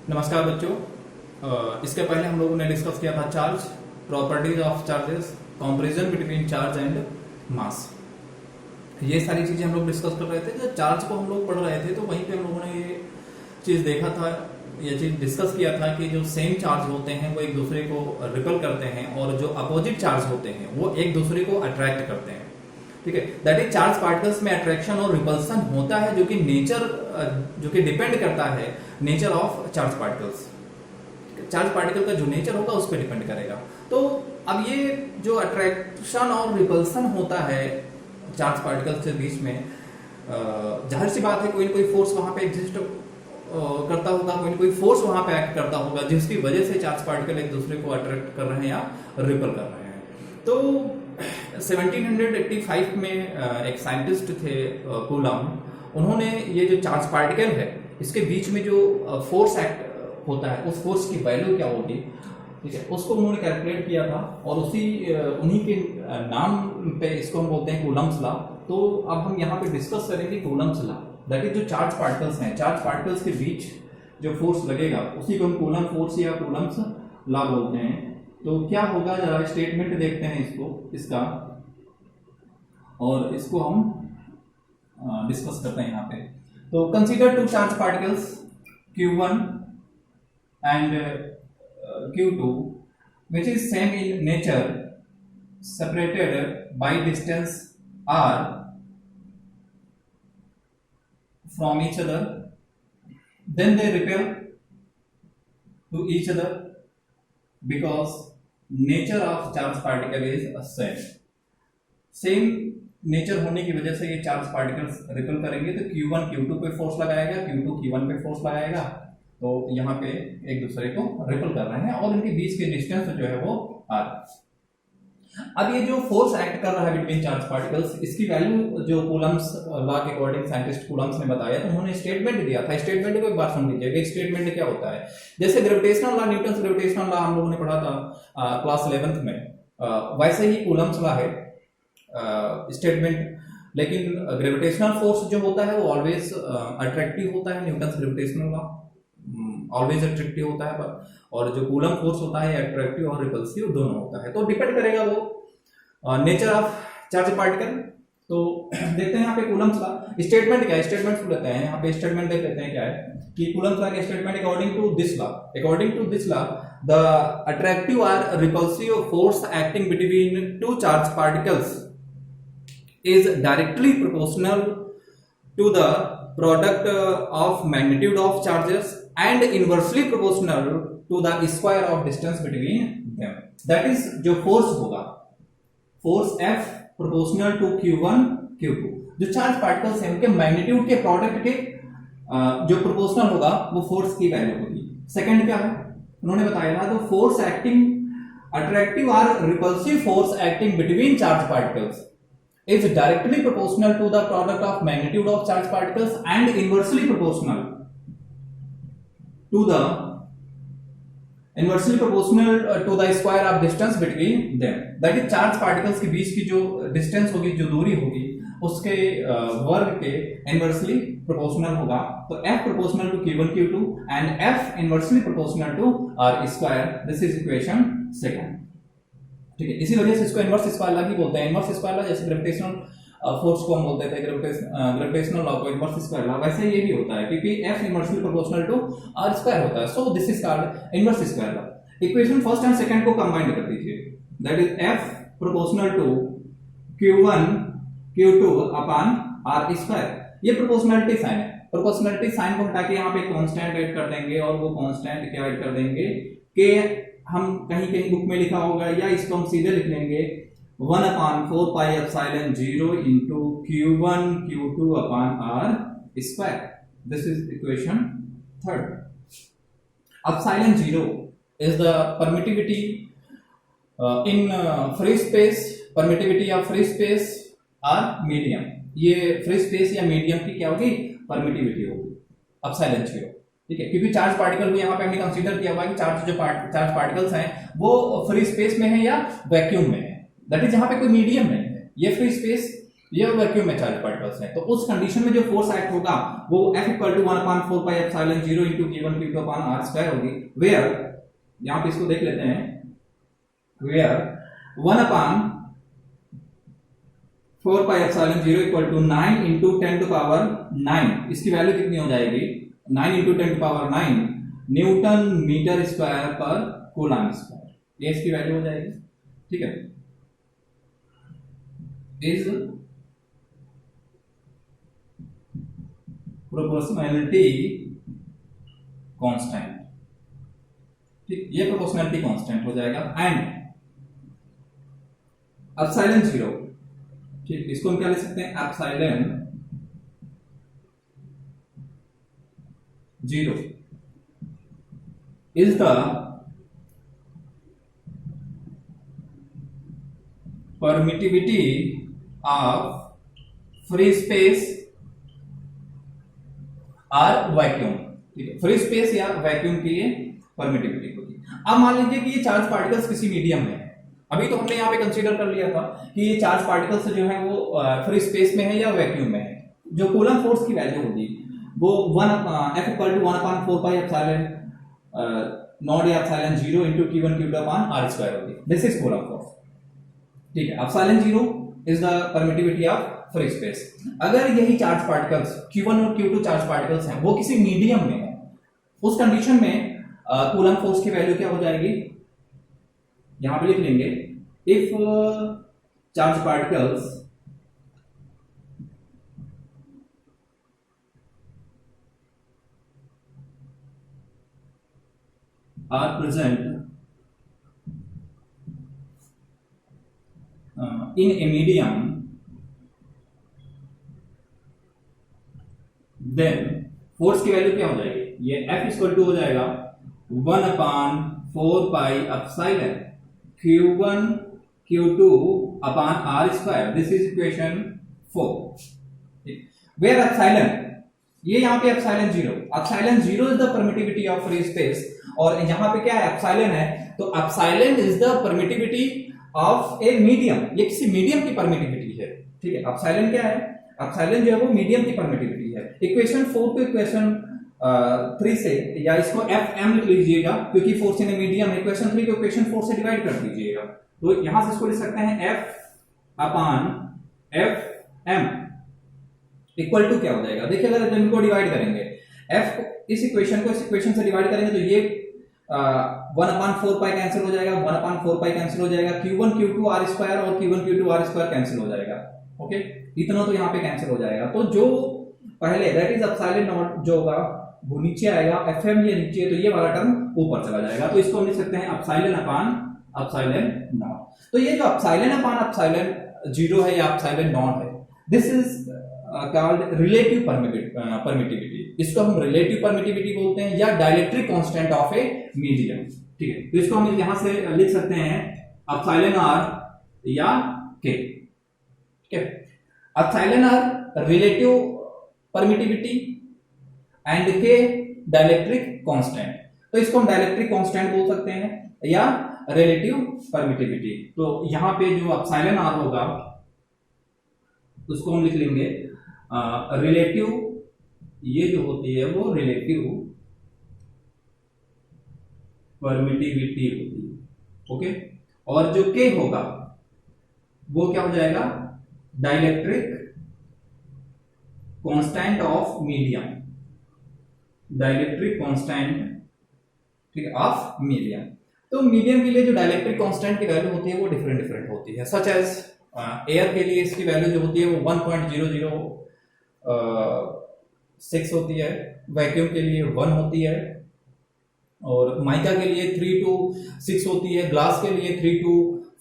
नमस्कार बच्चों। इसके पहले हम लोगों ने डिस्कस किया था charge, properties of charges, comparison between charge and mass. ये सारी चीजें हम लोग डिस्कस कर रहे थे। जब चार्ज को हम लोग पढ़ रहे थे तो वहीं पे हम लोगों ने ये चीज देखा था, ये चीज डिस्कस किया था कि जो सेम चार्ज होते हैं वो एक दूसरे को रिपल करते हैं और जो अपोजिट चार्ज होते हैं वो एक दूसरे को अट्रैक्ट करते हैं। ठीक है, दैट इज चार्ज पार्टिकल्स में अट्रैक्शन और रिपल्सन होता है, जो कि डिपेंड करता है nature of charge particles. Charge particle का जो नेचर होगा उस पर डिपेंड करेगा। तो अब ये जो अट्रैक्शन और रिपल्सन होता है चार्ज पार्टिकल्स के बीच में, जाहिर सी बात है कोई ना कोई फोर्स वहां पे एग्जिस्ट करता होगा, कोई ना कोई फोर्स वहां पे एक्ट करता होगा जिसकी वजह से चार्ज पार्टिकल एक दूसरे को अट्रैक्ट कर रहे हैं या रिपल कर रहे हैं। तो 1785 में एक साइंटिस्ट थे कूलम, उन्होंने ये जो चार्ज पार्टिकल है इसके बीच में जो फोर्स एक्ट होता है उस फोर्स की वैल्यू क्या होगी, ठीक है, उसको उन्होंने कैलकुलेट किया था और उन्हीं के नाम पे इसको हम बोलते हैं कूलम्स लॉ। तो अब हम यहाँ पे डिस्कस करेंगे कूलम्स लॉ, दैट इज जो चार्ज पार्टिकल्स हैं, चार्ज पार्टिकल्स के बीच जो फोर्स लगेगा उसी को हम कूलम फोर्स या कूलम्स लॉ बोलते हैं। तो क्या होगा, जरा स्टेटमेंट देखते हैं इसका और इसको हम डिस्कस करते हैं यहाँ पे। तो consider two charge particles Q1 and Q2 which is same in nature, separated by distance r from each other, then they repel to each other because nature of charge particle is same nature होने की वजह से ये charge particles ripple करेंगे। तो Q1 Q2 पे force लगाएगा, Q2 Q1 पे फोर्स लगाएगा, तो यहाँ पे एक दूसरे को रिपल कर रहे हैं और इनके बीच के डिस्टेंस जो है वो r। अब ये जो फोर्स एक्ट कर रहा है बिटवीन चार्ज पार्टिकल्स, इसकी वैल्यू जो कूलम्स लॉ के अकॉर्डिंग साइंटिस्ट कूलम्स ने बताया, तो उन्होंने स्टेटमेंट दिया था। स्टेटमेंट को एक बार सुन लीजिएगा, स्टेटमेंट क्या होता है। जैसे gravitational law, Newton's gravitational law हम लोगों ने पढ़ा था क्लास 11th में, वैसे ही कूलम्स लॉ है स्टेटमेंट। लेकिन ग्रेविटेशनल फोर्स जो होता है वो ऑलवेज अट्रैक्टिव होता है, Newton's gravitational law always attractive होता है, और जो कूलम फोर्स होता है अट्रैक्टिव और रिपल्सिव दोनों होता है। तो डिपेंड करेगा वो नेचर ऑफ चार्ज पार्टिकल। तो देखते हैं यहाँ पे कूलम्स लॉ स्टेटमेंट क्या है, स्टेटमेंट सुन लेते हैं। यहाँ पे स्टेटमेंट देख लेते हैं क्या है कि कूलम्स लॉ का statement according to this law the attractive और repulsive force acting between two charge particles is directly proportional to the product of magnitude of charges and inversely proportional to the square of distance between them. That is जो force होगा, force F proportional to Q1 Q2, जो charge particles हैं उनके magnitude के product के जो proportional होगा वो फोर्स की वैल्यू होगी। सेकंड क्या है उन्होंने बताया था, तो फोर्स एक्टिंग अट्रैक्टिव और repulsive force acting between charge particles is directly proportional to the product of magnitude of charge particles and inversely proportional to the square of distance between them. That is charge particles के बीच की जो distance होगी, जो दूरी होगी, उसके वर्ग के inversely proportional होगा। तो F proportional to Q1 Q2 and F inversely proportional to R square. This is equation second. ठीक है, इसी वजह से इसको इनवर्स स्क्वायर लॉ ही बोलते हैं। इनवर्स स्क्वायर लॉ जैसे ग्रेविटेशनल फोर्स को हम बोलते थे ग्रेविटेशनल लॉ को इनवर्स स्क्वायर लॉ, वैसे ये भी होता है क्योंकि F inversely proportional to R square होता है। So this is called inverse square law. Equation first and second को कंबाइन कर दीजिए, that is F proportional to Q1 Q2 upon R square. ये प्रोपोर्शनलिटी साइन है, प्रोपोर्शनलिटी साइन को हटा के यहाँ पे कांस्टेंट ऐड कर देंगे और वो कांस्टेंट क्या ऐड कर देंगे कि हम कहीं कहीं बुक में लिखा होगा या इसको हम सीधे लिख लेंगे 1/4 pi epsilon 0 into Q1 Q2 upon R square. This is equation third. Epsilon 0 is the permittivity in free space, permittivity of free space और मीडियम। ये फ्री स्पेस या मीडियम की क्या होगी, परमिटिविटी होगी एप्सिलॉन 0। ठीक है, क्योंकि चार्ज पार्टिकल भी यहाँ पे हमने कंसीडर किया हुआ है कि चार्ज पार्टिकल्स हैं वो फ्री स्पेस में है या वैक्यूम में है, दैट इज यहाँ पे कोई मीडियम नहीं है। ये फ्री स्पेस ये वैक्यूम में चार्ज पार्टिकल्स हैं। तो उस कंडीशन में जो फोर्स एक्ट होगा वो F = 1/4πε0 × Q1 Q2/r² होगी, वेयर यहां पे इसको देख लेते हैं, वेयर 1/4πε0 = 9 × 10⁹, इसकी वैल्यू कितनी हो जाएगी, 9 × 10⁹ न्यूटन मीटर स्क्वायर पर कूलम स्क्वायर, ये इसकी वैल्यू हो जाएगी। ठीक है, इज प्रोपोर्शनैलिटी कांस्टेंट। ठीक, ये प्रोपोर्शनैलिटी कांस्टेंट हो जाएगा। एंड एप्सिलॉन 0, ठीक, इसको हम क्या लिख सकते हैं, epsilon 0 is the permittivity of free space और वैक्यूम। ठीक है, फ्री स्पेस या वैक्यूम की ये परमिटिविटी होती है। अब मान लीजिए कि ये चार्ज पार्टिकल्स किसी मीडियम में है, अभी तो हमने यहाँ पे कंसीडर कर लिया था कि ये चार्ज पार्टिकल्स जो है वो फ्री स्पेस में है या वैक्यूम में है। जो कूलम फोर्स की वैल्यू होगी वो F = 1/4πε0 × Q1 Q2/r² होगी। This is coulomb force. ठीक है, epsilon 0 is the permittivity of free space. अगर यही चार्ज पार्टिकल्स Q1 और Q2 चार्ज पार्टिकल्स हैं वो किसी मीडियम में है, उस कंडीशन में कूलम फोर्स की वैल्यू क्या हो जाएगी, यहां पे लिख लेंगे, if charge particles are present in a medium, then force की वैल्यू क्या हो जाएगी, ये F = हो जाएगा 1/4πε Q1 Q2/r²। This is equation 4। Where epsilon, ये यहाँ पे epsilon 0 is the permittivity of free space, और यहाँ पे क्या है, एप्सिलॉन है, तो epsilon is the permittivity of a medium, ये किसी मीडियम की परमिटिविटी है। ठीक है, एप्सिलॉन क्या है, एप्सिलॉन जो है वो मीडियम की परमिटिविटी है। इक्वेशन 4 को इक्वेशन 3 से, या इसको FM लिख लीजिएगा क्योंकि फोर्स इन ए मीडियम है, इक्वेशन 3 को इक्वेशन 4 से डिवाइड कर दीजिएगा, तो यहां से इसको लिख सकते हैं F/FM इक्वल टू क्या हो जाएगा, देखिए अगर इनको डिवाइड करेंगे, F इस इक्वेशन को इस इक्वेशन से डिवाइड करेंगे तो ये 1/4π कैंसिल हो जाएगा, 1/4π कैंसिल हो जाएगा, Q1 Q2 r² और Q1 Q2 r² कैंसिल हो जाएगा। ओके, इतना तो यहाँ पे कैंसिल हो जाएगा, तो जो पहले दैट इज एप्सिलॉन नॉट जो होगा वो नीचे आएगा, FM ये नीचे है, तो ये वाला टर्म ऊपर चला जाएगा, तो इसको हम लिख सकते हैं एप्सिलॉन नॉट। तो ये जो एप्सिलॉन 0 है या एप्सिलॉन नॉट है, this is called relative permittivity. इसको हम रिलेटिव परमिटिविटी बोलते हैं या dielectric constant of a medium. ठीक है, तो इसको हम यहां से लिख सकते हैं एप्सिलॉन r या k। ठीक है, epsilon r relative permittivity and k dielectric constant, तो इसको हम डाइलेक्ट्रिक कांस्टेंट बोल सकते हैं या रिलेटिव परमिटिविटी। तो यहां पे जो एप्सिलॉन r होगा उसको हम लिख लेंगे रिलेटिव, ये जो होती है वो रिलेटिव परमिटिविटी होती है। ओके, और जो k होगा वो क्या हो जाएगा, dielectric constant of medium, dielectric constant, ठीक है, ऑफ मीडियम। तो मीडियम के लिए जो डाइलेक्ट्रिक कांस्टेंट की वैल्यू होती है वो डिफरेंट होती है, सच एज एयर के लिए इसकी वैल्यू जो होती है वो 1.006 होती है, वैक्यूम के लिए 1 होती है, और माइका के लिए 3 to 6 होती है, ग्लास के लिए 3 to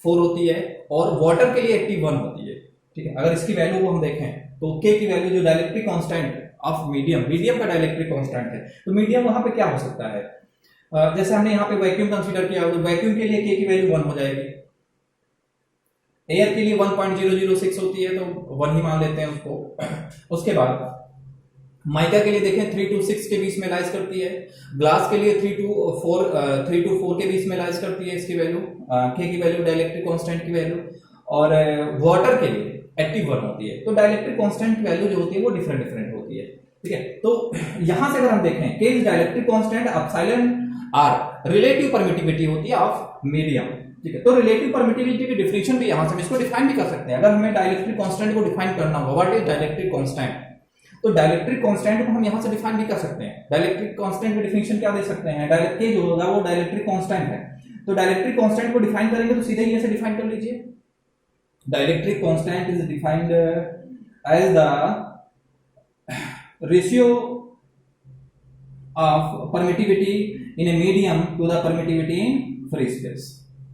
4 होती है, और वाटर के लिए 81 होती है। ठीक है, अगर इसकी वैल्यू को हम देखें तो k की वैल्यू जो डाइलेक्ट्रिक कांस्टेंट ऑफ मीडियम का डाइलेक्ट्रिक कांस्टेंट है, तो मीडियम वहां पे क्या हो सकता है, जैसे हमने यहाँ पे वैक्यूम कंसीडर किया, तो वैक्यूम के लिए k की वैल्यू 1 हो जाएगी, एयर के लिए 1.006 होती है तो 1 ही मान लेते हैं उसको। उसके बाद माइका के लिए देखें 3 to 6 के बीच में लाइज करती है, ग्लास के लिए 3 to 4 के बीच में लाइज करती है इसकी वैल्यू, k की वैल्यू डाइलेक्ट्रिक कांस्टेंट की वैल्यू, और वाटर के लिए एक्टिव वन होती है। तो डाइलेक्ट्रिक कांस्टेंट वैल्यू जो होती है वो डिफरेंट होती है, ठीक है। तो यहां से अगर हम देखें कि dielectric constant epsilon R relative permittivity होती है ऑफ मीडियम, ठीक है। तो रिलेटिव परमिटिविटी की डिफिनेशन भी यहां से हम इसको डिफाइन भी कर सकते हैं। अगर हमें डाइलेक्ट्रिक कांस्टेंट को डिफाइन करना हो, व्हाट इज डाइलेक्ट्रिक कांस्टेंट, तो डाइलेक्ट्रिक कांस्टेंट को हम यहां से डिफाइन भी कर सकते हैं। डाइलेक्ट्रिक कांस्टेंट की डिफिनेशन क्या दे सकते हैं, डाइलेक्ट्रिक जो होगा वो डाइलेक्ट्रिक कांस्टेंट है। तो डाइलेक्ट्रिक कांस्टेंट को डिफाइन करेंगे तो सीधे ही ऐसे डिफाइन कर लीजिए, dielectric constant is defined as the ratio of permittivity in a medium to the permittivity in free space,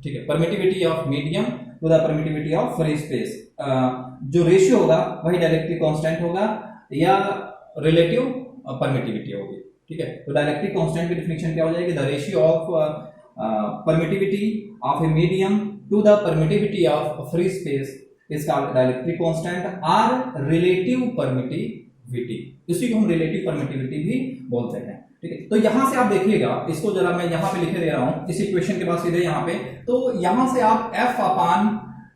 ठीक है। Permittivity of medium to the permittivity of free space, जो रेशियो होगा वही डाइलेक्ट्रिक कांस्टेंट होगा या relative permittivity होगी, ठीक है। तो डाइलेक्ट्रिक कांस्टेंट की डिफिनेशन क्या हो जाएगी, the ratio of permittivity of a medium to the permittivity of free space is called dielectric constant or relative permittivity, इसी को हम relative permittivity भी बोलते हैं, ठीक है। तो यहां से आप देखिएगा, इसको जरा मैं यहां पे लिखे दे रहा हूं इस इक्वेशन के बाद सीधे यहां पे, तो यहां से आप F upon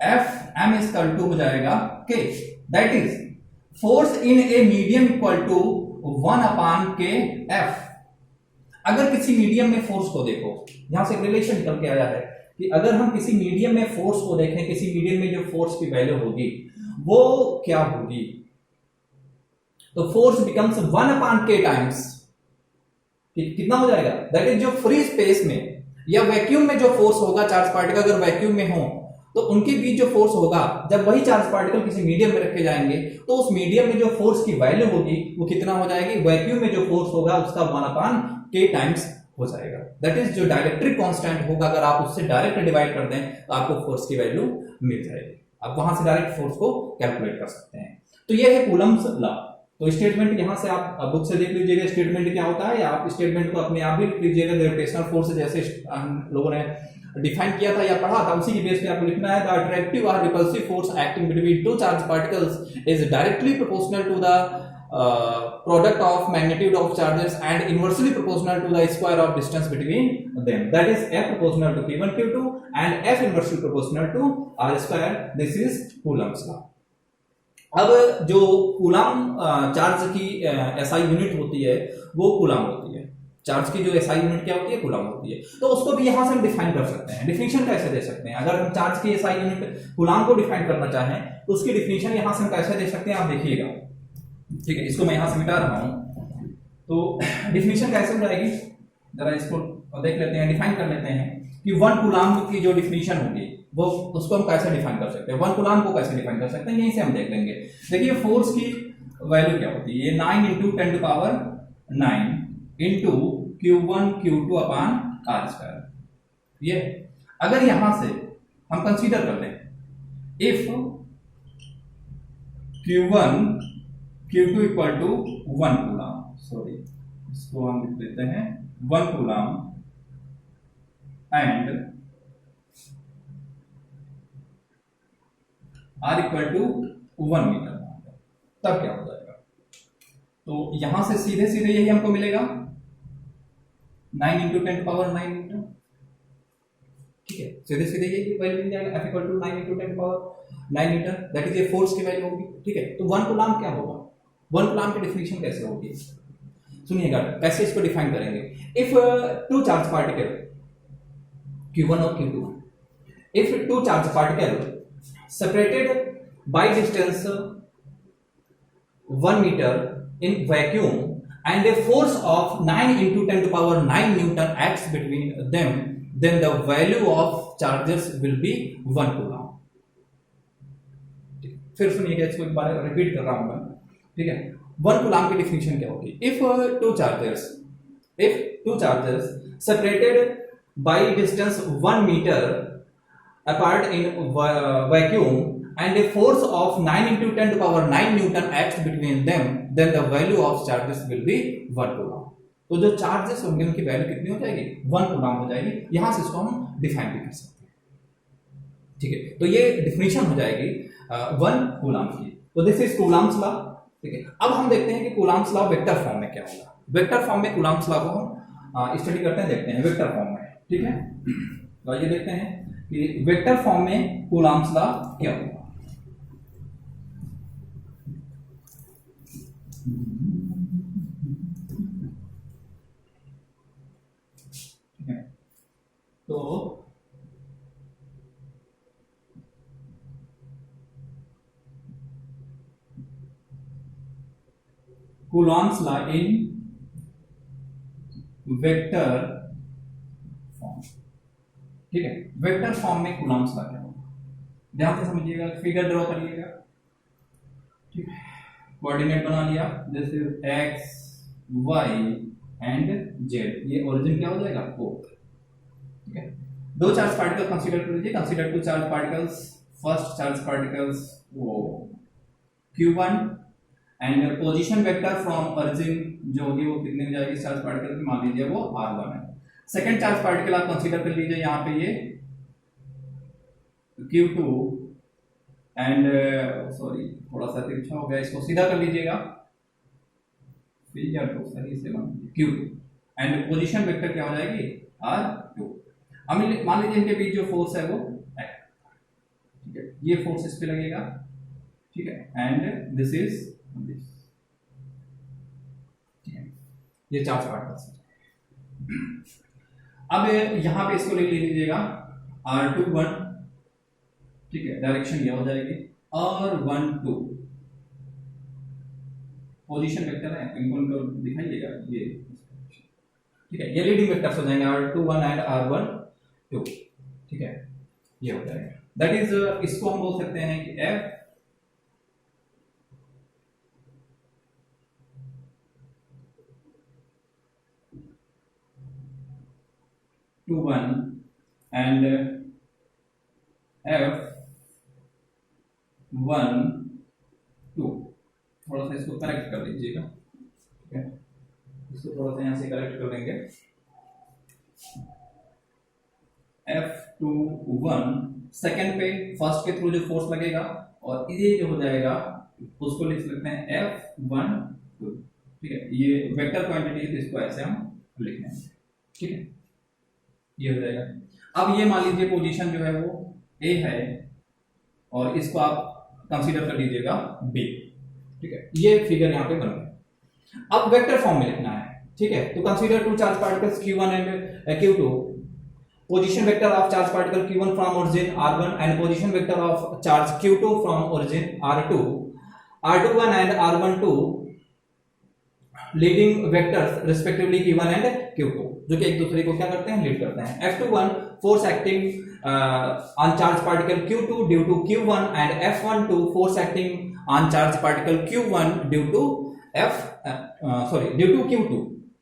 F m is equal to हो जाएगा K, that is force in a medium equal to 1 upon K F। अगर किसी मीडियम में फोर्स को देखो, यहां से रिलेशन निकल के आया है कि अगर हम किसी मीडियम में फोर्स को देखें, किसी मीडियम में जो फोर्स की वैल्यू होगी वो क्या होगी, तो फोर्स बिकम्स 1 अपान K टाइम्स, कितना हो जाएगा, दैट इज जो फ्री स्पेस में या वैक्यूम में जो फोर्स होगा, चार्ज पार्टिकल अगर वैक्यूम में हो तो उनके बीच जो फोर्स होगा, जब वही चार्ज पार्टिकल किसी मीडियम में रखे जाएंगे तो उस मीडियम में जो फोर्स की वैल्यू होगी वो कितना हो जाएगी, वैक्यूम में जो फोर्स होगा उसका 1 अपान K टाइम्स हो जाएगा। दैट इज जो डाइलेक्ट्रिक कांस्टेंट होगा, अगर आप उससे डायरेक्ट डिवाइड कर दें तो आपको फोर्स की वैल्यू मिल जाएगी। आप वहां से डायरेक्ट फोर्स को कैलकुलेट कर सकते हैं। तो ये है कूलम्स लॉ। तो स्टेटमेंट यहां से आप बुक से देख लीजिएगा स्टेटमेंट क्या होता है, या आप स्टेटमेंट को अपने आप भी लिख लीजिएगा। ग्रेविटेशनल फोर्स जैसे हम लोगों ने डिफाइन किया था या पढ़ा था, उसी की बेस पे आपको लिखना है, द अट्रैक्टिव और repulsive force acting between two charge particles is directly proportional to the product of magnitude of charges and inversely proportional to the square of distance between them, that is F proportional to Q1 Q2 and F inversely proportional to R square. This is Coulomb's law. अब जो coulomb charge की SI unit होती है वो coulomb होती है। Charge की जो SI यूनिट क्या होती है, कूलम होती है। तो उसको भी यहां से हम डिफाइन कर सकते हैं। डिफिनेशन कैसे दे सकते हैं, अगर हम चार्ज की SI यूनिट कूलम को डिफाइन करना चाहें तो उसकी डिफिनेशन यहां से हम कैसे दे सकते हैं, आप देखिएगा, ठीक है। इसको मैं यहां से मिटा रहा हूं। तो डिफिनेशन कैसे हो जाएगी, जरा इसको देख लेते हैं, डिफाइन कर लेते हैं कि 1 कूलम की जो डिफिनेशन होगी वो उसको हम कैसे डिफाइन कर सकते हैं, 1 कूलम को कैसे डिफाइन कर सकते हैं, यहीं से हम देख लेंगे। देखिए फोर्स की वैल्यू क्या होती है, ये 9 × 10⁹ इंटू Q1 Q2 अपान R स्क्वायर। ये अगर यहां से हम कंसीडर कर लें, if Q1 Q2 equal to 1 coulomb, sorry इसको हम लिख देते हैं 1 coulomb and R equal to 1 metre, तब क्या हो जाएगा। तो यहां से सीधे सीधे यही हमको मिलेगा 9 × 10⁹ मीटर, ठीक है। सीधे सीधे यही वैल्यू मिल जाएगा, F equal to 9 × 10⁹ metre, that is ये फोर्स की वैल्यू होगी, ठीक है। तो 1 कूलम क्या होगा, 1 कूलम की डिफिनेशन कैसे होगी, सुनिएगा कैसे इसको डिफाइन करेंगे। If two charge particle Q1 और Q2, if two charge particle separated by distance 1 metre in vacuum and a force of 9 × 10⁹ Newton acts between them, then the value of charges will be 1 coulomb. फिर सुनिएगा, इसको एक बार repeat कर रहा हूं मैं, ठीक है। 1 कूलम की डिफिनेशन क्या होगी, if two chargers separated by distance 1 metre apart in vacuum and a force of 9 × 10⁹ Newton acts between them, then the value of charges will be 1 coulomb. तो जो चार्जेस होंगे उनकी वैल्यू कितनी हो जाएगी, 1 कूलम हो जाएगी। यहां से इसको हम डिफाइन भी कर सकते हैं, ठीक है। तो ये डिफिनेशन हो जाएगी 1 कूलम की। तो दिस इज कूलम्स लॉ, ठीक है। अब हम देखते हैं कि कूलम्स लॉ वेक्टर फॉर्म में क्या होगा। वेक्टर फॉर्म में कूलम्स लॉ को हम स्टडी करते हैं, देखते हैं वेक्टर फॉर्म में, ठीक है। तो ये देखते हैं कि वेक्टर फॉर्म में कूलम्स लॉ क्या होगा। ठीक है, तो Coulomb's law in vector form, ठीक है, वेक्टर फॉर्म में कूलॉम्स लॉ क्या होगा, ध्यान से समझिएगा, फिगर ड्रॉ करिएगा, ठीक है, कोऑर्डिनेट बना लिया, this is X Y and Z, ये ओरिजिन क्या हो जाएगा ओ, ठीक है। दो चार्ज पार्टिकल कंसीडर कर लीजिए, consider two charge particles, first charge particles वो q1 and position vector from origin जो होगी वो कितने में जाएगी चार्ज पार्टिकल की, मान लीजिए वो r1 है। सेकंड चार्ज पार्टिकल आप कंसीडर कर लीजिए, यहाँ पे ये q2 एंड सॉरी थोड़ा सा तिरछा हो गया, इसको सीधा कर लीजिएगा, फिगर तो सही से बन q2 एंड पोजीशन वेक्टर क्या हो जाएगी r2। अब मान लीजिए इनके बीच जो फोर्स है वो F, ठीक है, ये फोर्स इस पे लगेगा, ठीक है, एंड दिस इज दिस, ठीक है, ये चार्ज पार्टिकल्स। अब यहां पे इसको ले लीजिएगा r21, ठीक है, डायरेक्शन ये हो जाएगी, r12 पोजीशन वेक्टर है, इनको दिखाइएगा ये, ठीक है, ये लीडिंग वेक्टर्स हो जाएंगे r21 एंड r12, ठीक है, ये हो जाएगा, दैट इज इसको हम बोल सकते हैं कि f two one and f 1 2, थोड़ा सा इसको करेक्ट कर लीजिएगा, ठीक है, इसको थोड़ा सा यहाँ से करेक्ट कर देंगे, F21 सेकंड पे फर्स्ट के थ्रू जो फोर्स लगेगा, और ये जो हो जाएगा उसको लिख सकते हैं F12, ठीक है, ये वेक्टर क्वांटिटी है, इसको ऐसे हम लिख लेंगे, ठीक है, ये हो जाएगा। अब ये मान लीजिए पोजीशन जो है वो A है और इसको आप कंसीडर कर लीजिएगा B, ठीक है, ये फिगर यहाँ पे बन गया। अब वेक्टर फॉर्म में लिखना है, ठीक है, तो consider two charge particles q1 and q2, position vector of charge particle q1 from origin r1 and position vector of charge q2 from origin r2, r21 and r12 leading vectors respectively q1 and q2, जो कि एक दूसरे को क्या करते हैं, lead करते हैं। f21 force acting on charge particle q2 due to q1 and f12 force acting on charge particle q1 due to due to q2,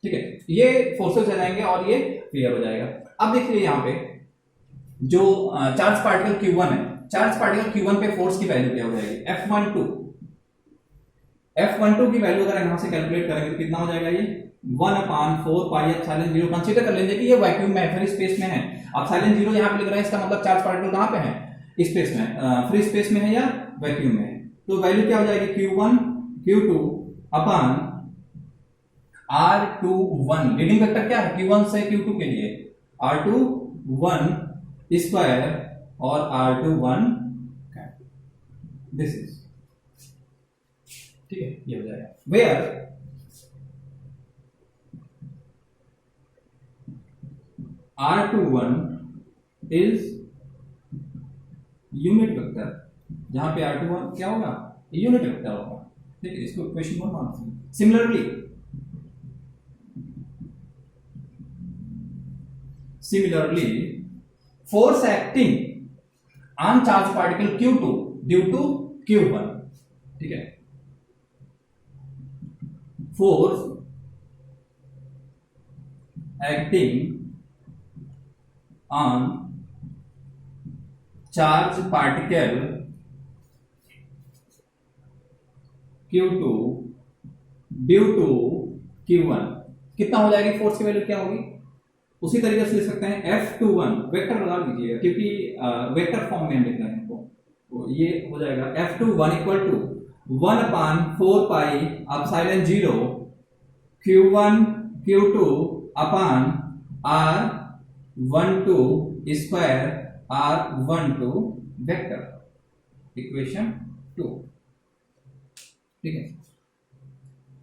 ठीक है, ये फोर्सेस आ जाएंगे और ये क्लियर हो जाएगा। अब देखिए यहाँ पे जो चार्ज पार्टिकल q1 है, चार्ज पार्टिकल q1 पे फोर्स की वैल्यू क्या हो जाएगी, F12 की वैल्यू अगर यहां से कैलकुलेट करेंगे तो कितना हो जाएगा, ये 1/4 पाई एप्सिलॉन 0, कंसीडर कर लेंगे कि ये वैक्यूम में फ्री स्पेस में है, एप्सिलॉन 0 यहां पे लिख रहा है, इसका मतलब चार्ज पार्टिकल कहां पे है, स्पेस में, फ्री स्पेस में है या वैक्यूम में है, तो वैल्यू क्या हो जाएगी q1 q2 upon r21, leading vector क्या है q1 से q2 के लिए r21 स्क्वायर और r21 दिस इज, ठीक है, ये हो जाएगा, where r21 is unit vector, जहां पे r21 क्या होगा, यूनिट वेक्टर होगा, ठीक है, इसको इक्वेशन 1 मान सकते हैं। Similarly, force acting on charge particle q2 due to q1, ठीक है, force acting on charge particle q2 due to q1, कितना हो जाएगी, फोर्स की वैल्यू क्या होगी, उसी तरीके से लिख सकते हैं F21, वेक्टर लगा दीजिएगा क्योंकि वेक्टर फॉर्म में हम लिख रहे हैं, तो ये हो जाएगा F21 equal to 1/4 pi epsilon 0 q1 q2 अपॉन r12 square r12 vector, equation 2, ठीक है,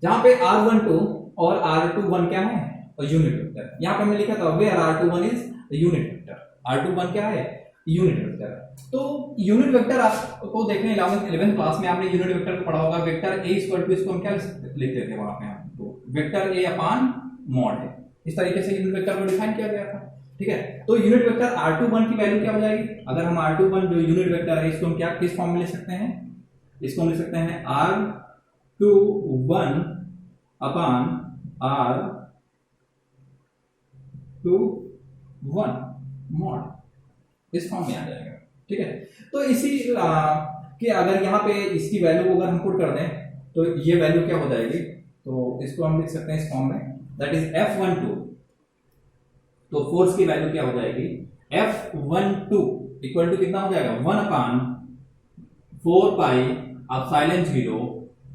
जहां पे r12 और r21 क्या है, यूनिट वेक्टर। यहाँ पे हमने लिखा था where R21 is unit vector, R21 क्या है, यूनिट वेक्टर। तो यूनिट वेक्टर आपको देखने 11th क्लास में आपने यूनिट वेक्टर को पढ़ा होगा। वेक्टर ए इक्वल टू, इसको हम क्या लिखते थे वहां पे, हम तो वेक्टर ए अपान मॉड है, इस तरीके से यूनिट वेक्टर को डिफाइन किया गया था। ठीक है, तो यूनिट वेक्टर R21 की वैल्यू क्या हो जाएगी, अगर हम R21 जो यूनिट वेक्टर है इसको हम क्या किस फॉर्म में लिख सकते हैं, इसको हम लिख सकते हैं R21 अपान R21 मॉड, इस फॉर्म में आ जाएगा। ठीक है, तो इसी कि अगर यहाँ पे इसकी वैल्यू अगर हम पुट कर दें तो ये वैल्यू क्या हो जाएगी, तो इसको हम लिख सकते हैं इस फॉर्म में, दैट इज F12। तो फोर्स की वैल्यू क्या हो जाएगी, F12 इक्वल टू कितना हो जाएगा, 1 upon 4 pi epsilon 0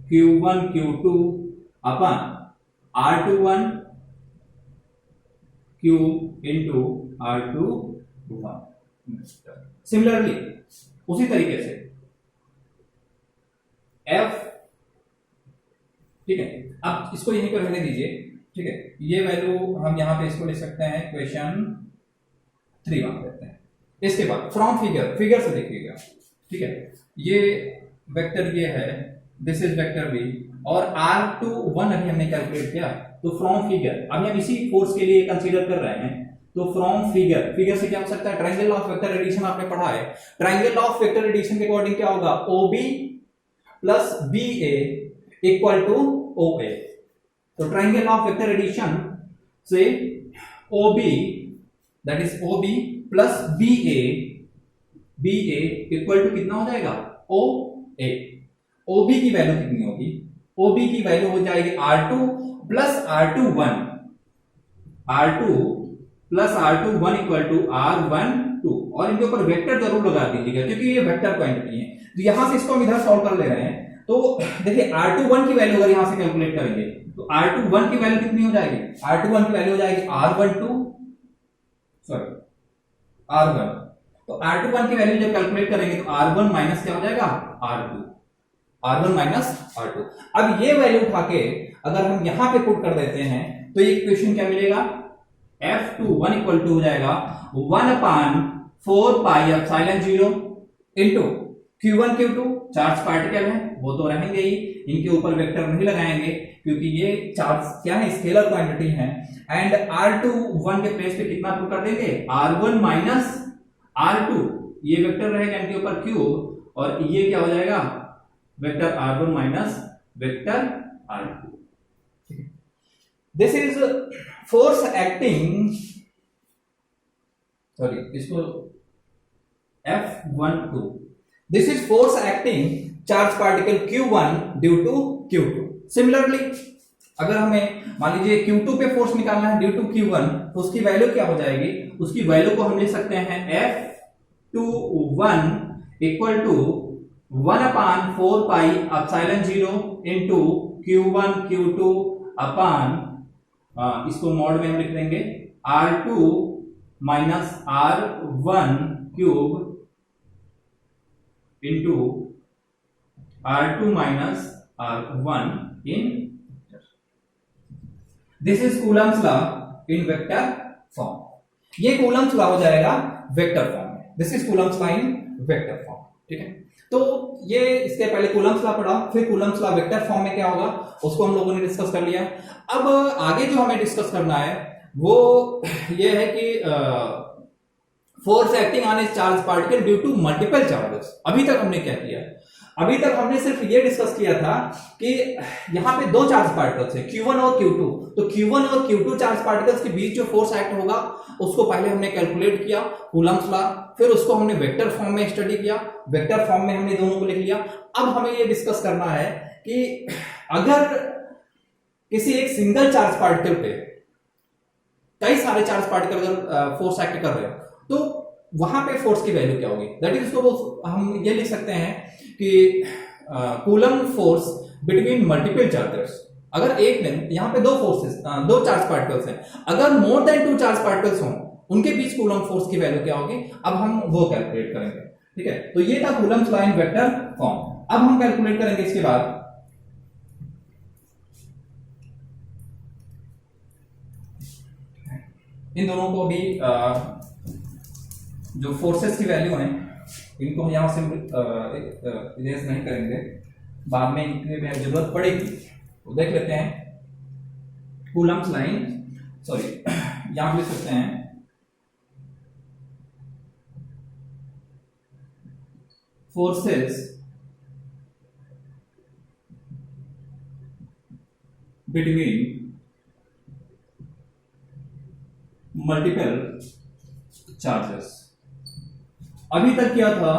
Q1 Q2 अपान R21 Q into R21। Similarly उसी तरीके से F, ठीक है, अब इसको यहीं पर रहने दीजिए। ठीक है, ये वैल्यू हम यहां पे इसको ले सकते हैं, क्वेश्चन 3 मान लेते हैं। इसके बाद फ्रॉम फिगर से देखिएगा। ठीक है, ये वेक्टर ये है, दिस इज वेक्टर बी, और R21 अभी हमने कैलकुलेट किया। तो फ्रॉम फिगर, अभी हम इसी फोर्स के लिए कंसीडर कर रहे हैं, तो फ्रॉम फिगर से क्या हो सकता है, ट्रायंगल ऑफ वेक्टर एडिशन आपने पढ़ा है। ट्रायंगल ऑफ वेक्टर एडिशन के अकॉर्डिंग क्या होगा, OB plus BA equal to OA। तो ट्रायंगल ऑफ वेक्टर एडिशन से OB, that is OB plus BA equal to कितना हो जाएगा, OA। OB की वैल्यू कितनी होगी, OB की वैल्यू हो जाएगी R2 plus R21 equal to R12, और इनके ऊपर वेक्टर जरूर लगा दीजिएगा क्योंकि ये वेक्टर क्वांटिटी है। तो यहां से इसको हम इधर सॉल्व कर ले रहे हैं। तो देखिए R21 की वैल्यू अगर यहां से कैलकुलेट करेंगे तो R21 की वैल्यू कितनी हो जाएगी, R21 की वैल्यू हो जाएगी R1 तो R21 की वैल्यू जब कैलकुलेट करेंगे तो R1 माइनस क्या हो जाएगा, R2 माइनस R2। अब ये वैल्यू उठा के अगर हम यहां पे पुट कर देते हैं तो ये इक्वेशन क्या मिलेगा, F21 इक्वल टू हो जाएगा 1 upon 4 pi epsilon 0 into Q1 Q2 charge particle है वो तो रहेंगे ही, इनके ऊपर वेक्टर नहीं लगाएंगे क्योंकि ये चार्ज क्या है, स्केलर क्वांटिटी है। एंड R21 के प्लेस पे कितना पुट कर देंगे, R1 माइनस R2, ये वेक्टर रहेगा इनके ऊपर क्यूब, और ये क्या हो जाएगा, vector R1 minus vector R2। This is force acting, sorry इसको F12, this is force acting charge particle Q1 due to Q2। Similarly अगर हमें मान लीजिए Q2 पे फोर्स निकालना है ड्यू टू Q1 तो उसकी वैल्यू क्या हो जाएगी, उसकी वैल्यू को हम लिख सकते हैं F21 equal to 1 upon 4 pi epsilon 0 into Q1 Q2 upon, इसको मॉड में हम लिख देंगे R2 minus R1 cube into R2 minus R1 in, this is Coulomb's law in vector form. ये कूलम्स लॉ हो जाएगा वेक्टर फॉर्म में, this is Coulomb's law in vector form. ठीक है, तो ये इसके पहले कूलम्स लॉ पढ़ा, फिर कूलम्स लॉ वेक्टर फॉर्म में क्या होगा उसको हम लोगों ने डिस्कस कर लिया। अब आगे जो हमें डिस्कस करना है वो ये है कि force acting on a charge particle due to multiple charges. अभी तक हमने क्या किया, अभी तक हमने सिर्फ ये डिस्कस किया था कि यहां पे दो चार्ज पार्टिकल्स है Q1 और Q2, तो Q1 और Q2 चार्ज पार्टिकल्स के बीच जो फोर्स एक्ट होगा उसको पहले हमने कैलकुलेट किया कूलम्स लॉ, फिर उसको हमने वेक्टर फॉर्म में स्टडी किया, वेक्टर फॉर्म में हमने दोनों को लिख लिया। अब हमें ये डिस्कस करना है कि अगर किसी एक सिंगल चार्ज पार्टिकल पे कई सारे चार्ज पार्टिकल अगर फोर्स एक्ट कर रहे हो तो वहां पे फोर्स की वैल्यू क्या होगी, दैट इज इसको हम ये लिख सकते हैं कि coulomb force between multiple chargers. अगर एक दिन यहां पे दो फोर्सेस, दो चार्ज पार्टिकल्स हैं, अगर मोर देन 2 चार्ज पार्टिकल्स हों उनके बीच कूलम फोर्स की वैल्यू क्या होगी, अब हम वो कैलकुलेट करेंगे। ठीक है, तो ये था Coulomb's law in vector form. अब हम कैलकुलेट करेंगे इसके बाद, इन दोनों को भी जो फोर्सेस की वैल्यू है इनको हम यहाँ से इरेज नहीं करेंगे, बाद में इनकी जरूरत पड़ेगी। तो देख लेते हैं कूलम्स लाइन, सॉरी यहाँ लिख सकते हैं फोर्सेस बिटवीन मल्टीपल चार्जेस। अभी तक क्या था,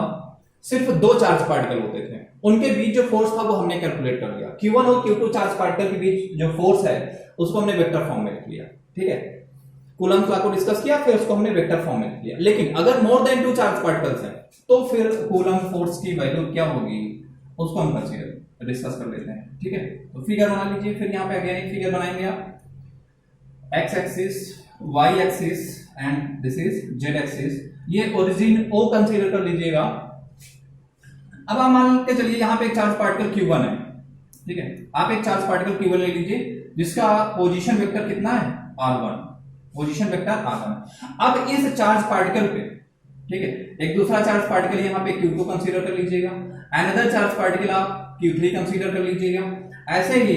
सिर्फ दो चार्ज पार्टिकल होते थे, उनके बीच जो फोर्स था वो हमने कैलकुलेट कर लिया। Q1 और Q2 चार्ज पार्टिकल के बीच जो फोर्स है उसको हमने वेक्टर फॉर्म में लिख लिया, ठीक है। कूलम्स लॉ को डिस्कस किया, फिर उसको हमने वेक्टर फॉर्म में लिख लिया। लेकिन अगर मोर देन 2 चार्ज पार्टिकल्स हैं तो फिर कूलम्ब फोर्स की वैल्यू क्या होगी उसको हम कंसीडर डिस्कस कर लेते हैं, ठीक है। तो फिगर बना लीजिए, फिर यहाँ पे अगेन एक फिगर बनाएंगे आप, X axis, Y axis and this is Z axis. ये ओरिजिन ओ कंसीडर कर लीजिएगा। अब आप मान के चलिए यहाँ पे एक चार्ज पार्टिकल Q1 है, ठीक है। आप एक चार्ज पार्टिकल Q1 ले लीजिए जिसका पोजीशन वेक्टर कितना है R1, पोजीशन वेक्टर R1। अब इस चार्ज पार्टिकल पे, ठीक है, एक दूसरा चार्ज पार्टिकल यहाँ पे Q2 कंसीडर कर लीजिएगा, अनदर चार्ज पार्टिकल आप Q3 कंसीडर कर लीजिएगा। ऐसे ही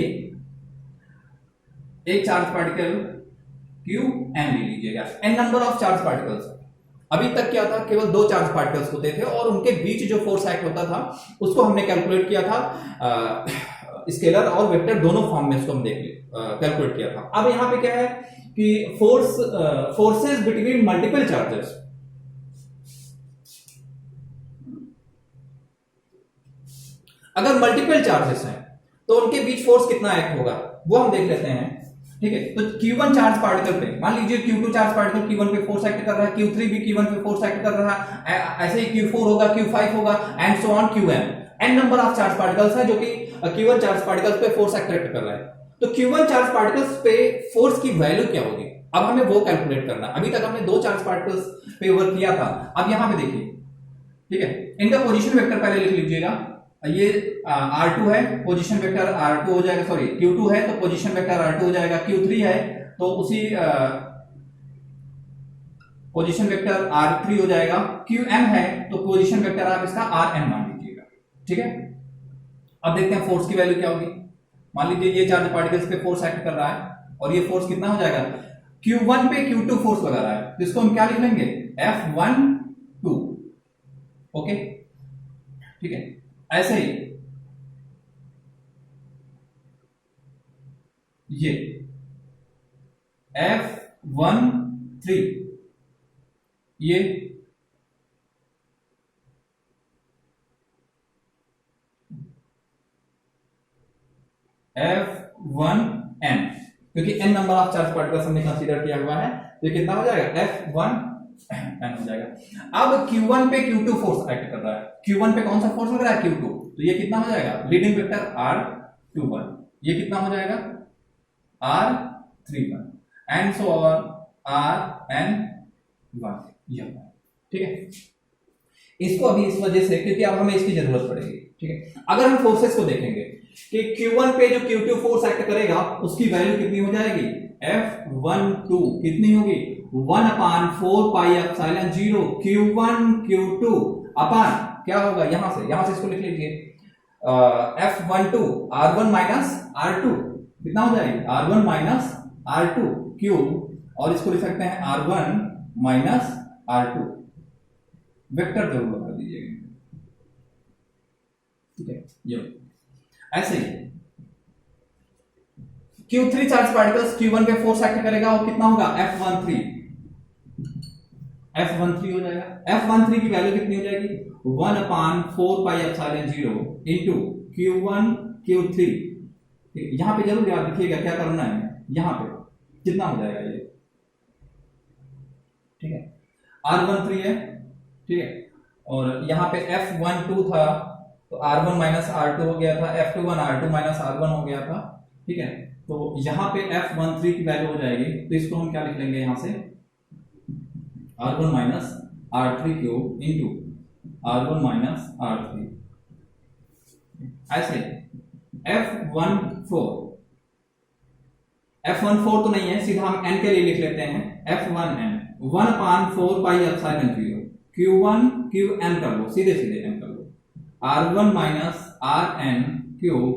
एक चार्ज पार्टिकल Qn ले लीजिएगा, n number of charge particles. अभी तक क्या था, केवल दो चार्ज पार्टिकल्स होते थे और उनके बीच जो फोर्स एक्ट होता था उसको हमने कैलकुलेट किया था, स्केलर और वेक्टर दोनों फॉर्म में इसको हम कैलकुलेट किया था। अब यहाँ पे क्या है कि फोर्सेस बिटवीन मल्टीपल चार्जेस। अगर मल्टीपल चार्जेस हैं तो उनके बीच फोर्स कितना एक्ट होगा वो हम देख लेते हैं, ठीक है। तो Q1 चार्ज पार्टिकल पे मान लीजिए Q2 चार्ज पार्टिकल Q1 पे फोर्स एक्ट कर रहा है, Q3 भी Q1 पे फोर्स एक्ट कर रहा है, ऐसे ही Q4 होगा, Q5 होगा and so on Qn। n number of charge particles है जो कि Q1 चार्ज पार्टिकल्स पे फोर्स एक्ट कर रहा है। तो Q1 चार्ज पार्टिकल्स पे फोर्स की वैल्यू क्या होगी, अब हमें वो कैलकुलेट करना है। अभी तक हमने दो चार्ज पार्टिकल्स पे वर्क किया था, अब यहां पे देखिए, ठीक है। इनका पोजीशन वेक्टर पहले लिख लीजिएगा। ये R2 है, पोजीशन वेक्टर R2 हो जाएगा, सॉरी Q2 है तो पोजीशन वेक्टर R2 हो जाएगा, Q3 है तो उसी पोजीशन वेक्टर R3 हो जाएगा, Qn है तो पोजीशन वेक्टर आप इसका Rn मान लीजिएगा, ठीक है। अब देखते हैं फोर्स की वैल्यू क्या होगी। मान लीजिए ये चार्ज पार्टिकल्स पे फोर्स एक्ट कर रहा है और ये फोर्स कितना हो जाएगा, Q1 पे Q2 फोर्स लगा रहा है तो इसको हम क्या लिख लेंगे, F12, ओके, ठीक है। ऐसे ही ये F13, ये F1n, क्योंकि n number of charge particles हमने कंसीडर किया हुआ है तो ये कितना हो जाएगा, F1n हो जाएगा। अब Q1 पे Q2 फोर्स एक्ट कर रहा है, Q1 पे कौन सा फोर्स लग रहा है, Q2, तो ये कितना हो जाएगा, लीडिंग वेक्टर R21, ये कितना हो जाएगा R31 and so on Rn1, ठीक है। इसको अभी इस वजह से क्योंकि अब हमें इसकी जरूरत पड़ेगी, ठीक है। अगर हम फोर्सेस को देखेंगे कि Q1 पे जो Q2 फोर्स एक्ट करेगा उसकी वैल्यू कितनी हो जाएगी, F12 कितनी होगी, 1/4 पाई एप्सिलॉन 0 Q1 Q2 अपान क्या होगा, यहां से इसको लिख लीजिए, F12 R1 माइनस R2 कितना हो जाएगी, R1 माइनस R2 क्यूब, और इसको लिख सकते हैं R1 माइनस R2, वेक्टर जरूर लगा दीजिएगा, ठीक है। ये ऐसे ही Q3 चार्ज पार्टिकल्स Q1 पे फोर्स एक्ट करेगा और कितना होगा, F13 हो जाएगा। F13 की वैल्यू कितनी हो जाएगी, 1/4 pi epsilon 0 into Q1 Q3, यहां पे जरूर याद रखिएगा क्या करना है, यहां पे कितना हो जाएगा ये, ठीक है, R13 है, ठीक है, और यहां पे F12 था तो R1 माइनस R2 हो गया था, F21 R2 माइनस R1 हो गया था, ठीक है। तो यहां पे F13 की वैल्यू हो जाएगी तो इसको हम क्या लिख लेंगे, यहां से R1 minus R3 cube into R1 minus R3, ऐसे F14 तो नहीं है, सीधा हम n के लिए लिख लेते हैं, F1n 1/4πε0 Q1 Qn कर लो, सीधे सीधे n कर लो, R1 minus RN cube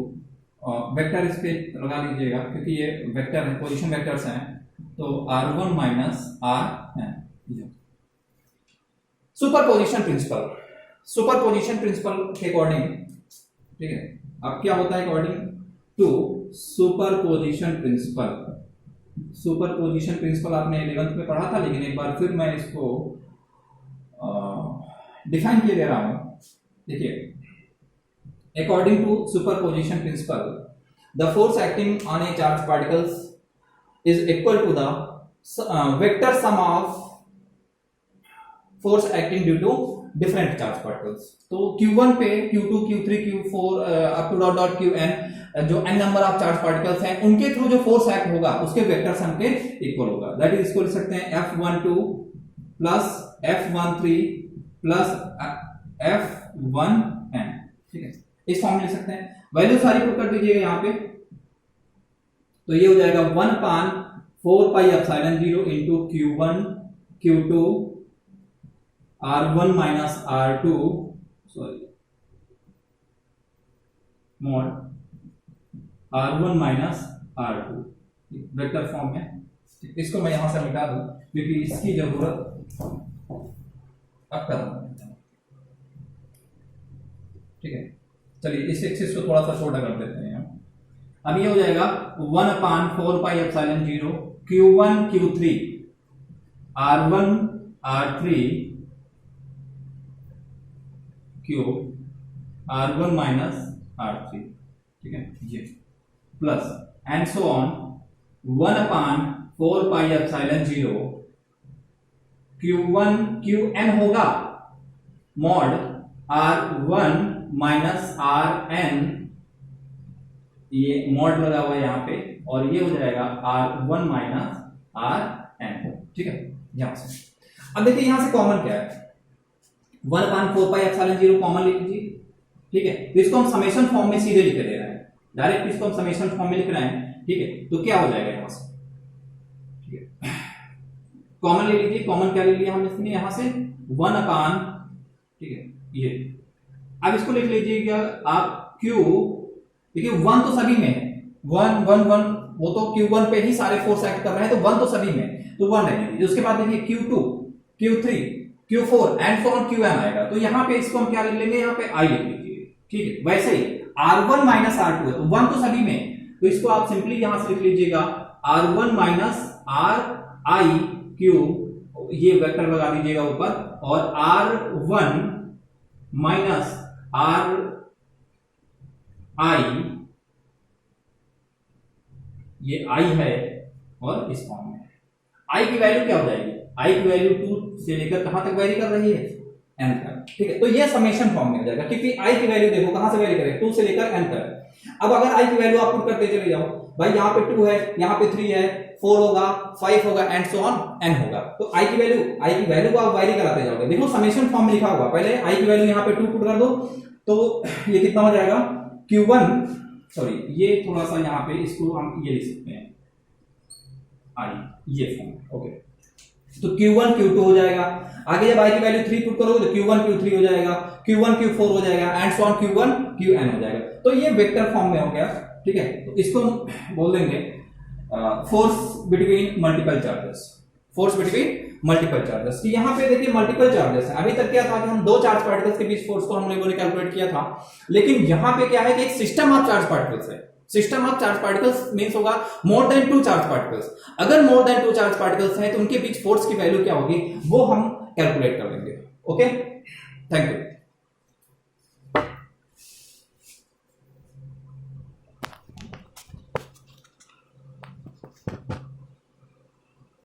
vector इस पे लगा लीजिएगा क्योंकि ये वेक्टर है, पोजीशन वेक्टर्स हैं, तो R1 minus RN। Superposition principle, superposition principle के अकॉर्डिंग, ठीक है, अब क्या होता है according to superposition principle. Superposition principle आपने 11th में पढ़ा था, लेकिन एक बार फिर मैं इसको डिफाइन किए दे रहा हूं। देखिए, according to superposition principle the force acting on a charge particles is equal to the vector sum of force acting due to different charge particles. तो Q1 पे Q2 Q3 Q4 up to dot dot Qn, जो n number of charge particles हैं, उनके through जो force act होगा उसके vector sum के equal होगा। दैट इज इसको लिख सकते हैं F12 plus F13 plus F1n, ठीक है, इस फॉर्म में लिख सकते हैं। वैल्यू सारी पुट कर दीजिएगा यहाँ पे, तो ये हो जाएगा 1/4πε0 into Q1 Q2 R1 minus R2 sorry mod R1 minus R2 vector form में। इसको मैं यहां से मिटा दूं क्योंकि इसकी जरूरत अब खत्म, ठीक है। चलिए इस एक्सिस को थोड़ा सा छोटा कर देते हैं। अब ये हो जाएगा 1/4πε0 Q1 Q3 R1 R3 cube R1 minus R3, ठीक है, ये plus and so on 1/4πε0 Q1 Qn होगा मॉड R1 माइनस Rn, ये मॉड लगा हुआ है यहाँ पे, और ये हो जाएगा R1 माइनस Rn, ठीक है। यहां से अब देखिए यहां से कॉमन क्या है, 1/4πε0 कॉमन लिख लीजिए, ठीक है। तो इसको हम समेशन फॉर्म में सीधे लिख दे रहे हैं, डायरेक्ट इसको हम समेशन फॉर्म में लिख रहे हैं, ठीक है। तो क्या हो जाएगा यहां से, ठीक है, कॉमन ले लीजिए। कॉमन क्या ले लिया हमने इसमें यहां से 1/, ठीक है, ये। अब इसको लिख लीजिएगा आप Q, देखिए 1 तो सभी में है, 1 1 1, वो तो Q1 पे ही सारे फोर्स एक्ट कर रहे हैं, तो 1 तो सभी में, तो 1 रह लीजिए। उसके बाद देखिए Q2 Q3 Q4 and so on Qn आएगा, तो यहां पे इसको हम क्या लिख लेंगे, यहां पे I लिख लीजिए, ठीक है। वैसे ही R1 माइनस R2 है, तो 1 तो सभी में, तो इसको आप सिंपली यहां से लिख लीजिएगा R1 माइनस RI क्यूब, ये वेक्टर लगा दीजिएगा ऊपर, और R1 माइनस RI, ये I है और इस फॉर्म में I की वैल्यू क्या हो जाएगी, I की वैल्यू 2 से लेकर कहां तक वेरी कर रही है, n तक, ठीक है। तो ये समेशन फॉर्म में हो जाएगा क्योंकि I की वैल्यू देखो कहां से वेरी करें, 2 से लेकर n तक। अब अगर I की वैल्यू आप पुट करते चले जाओ, भाई यहां पे 2 है, यहां पे 3 है, 4 होगा, 5 होगा एंड सो ऑन n होगा, तो I की वैल्यू को आप वेरी कराते जाओगे। देखो समेशन फॉर्म में लिखा हुआ, पहले I की वैल्यू यहां पे 2 पुट कर दो, तो ये कितना हो जाएगा Q1, सॉरी ये थोड़ा सा यहां पे इसको हम ये लिख सकते हैं I, ये फॉर्म, ओके। तो Q1 Q2 हो जाएगा, आगे जब I की वैल्यू 3 पुट करोगे तो Q1 Q3 हो जाएगा, Q1 Q4 हो जाएगा and so on Q1 Qn हो जाएगा। तो ये वेक्टर फॉर्म में हो गया, ठीक है। तो इसको बोल देंगे force between multiple charges, force between multiple charges. कि यहाँ पे देखिए मल्टीपल चार्जेस है, अभी तक क्या था कि हम 2 चार्ज पार्टिकल्स के बीच फोर्स को हम लोगों ने कैलकुलेट किया था, लेकिन यहाँ पे क्या है कि एक सिस्टम ऑफ चार्ज पार्टिकल्स है। System of charge particles means होगा मोर देन 2 चार्ज पार्टिकल्स। अगर मोर देन 2 चार्ज पार्टिकल्स हैं तो उनके बीच फोर्स की वैल्यू क्या होगी वो हम कैलकुलेट कर लेंगे, ओके। Thank you.